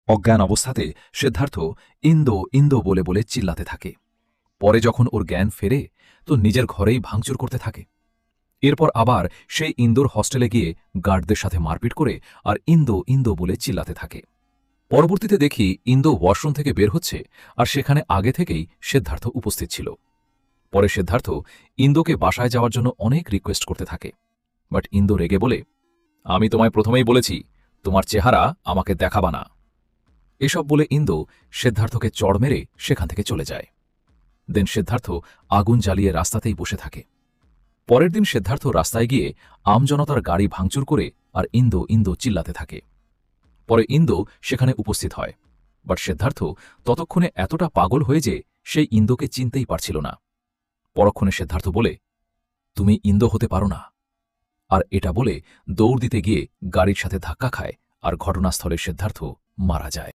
অজ্ঞান অবস্থাতে Siddharth Indo Indo বলে বলে চিল্লাতে থাকে। পরে যখন ওর জ্ঞান ফেরে তো নিজের ঘরেই ভাঙচুর করতে থাকে। এরপর আবার সেই ইন্দোর হস্টেলে গিয়ে গার্ডদের সাথে মারপিট করে আর ইন্দো ইন্দো বলে চিল্লাতে থাকে। পরবর্তীতে দেখি ইন্দো ওয়াশরুম থেকে বের হচ্ছে, আর সেখানে আগে থেকেই সিদ্ধার্থ উপস্থিত ছিল। পরে সিদ্ধার্থ ইন্দোকে বাসায় যাওয়ার জন্য অনেক রিকোয়েস্ট করতে থাকে, বাট ইন্দো রেগে বলে, আমি তোমায় প্রথমেই বলেছি তোমার চেহারা আমাকে দেখাবা না। এসব বলে ইন্দো সিদ্ধার্থকে চড় মেরে সেখান থেকে চলে যায়। দেন সিদ্ধার্থ আগুন জ্বালিয়ে রাস্তাতেই বসে থাকে। পরের দিন সিদ্ধার্থ রাস্তায় গিয়ে আমজনতার গাড়ি ভাঙচুর করে আর ইন্দো ইন্দো চিল্লাতে থাকে। পরে ইন্দো সেখানে উপস্থিত হয়, বাট সিদ্ধার্থ ততক্ষণে এতটা পাগল হয়ে যে সেই ইন্দোকে চিনতেই পারছিল না। পরক্ষণে সিদ্ধার্থ বলে, তুমি ইন্দো হতে পারো না। আর এটা বলে দৌড় দিতে গিয়ে গাড়ির সাথে ধাক্কা খায় আর ঘটনাস্থলে সিদ্ধার্থ মারা যায়।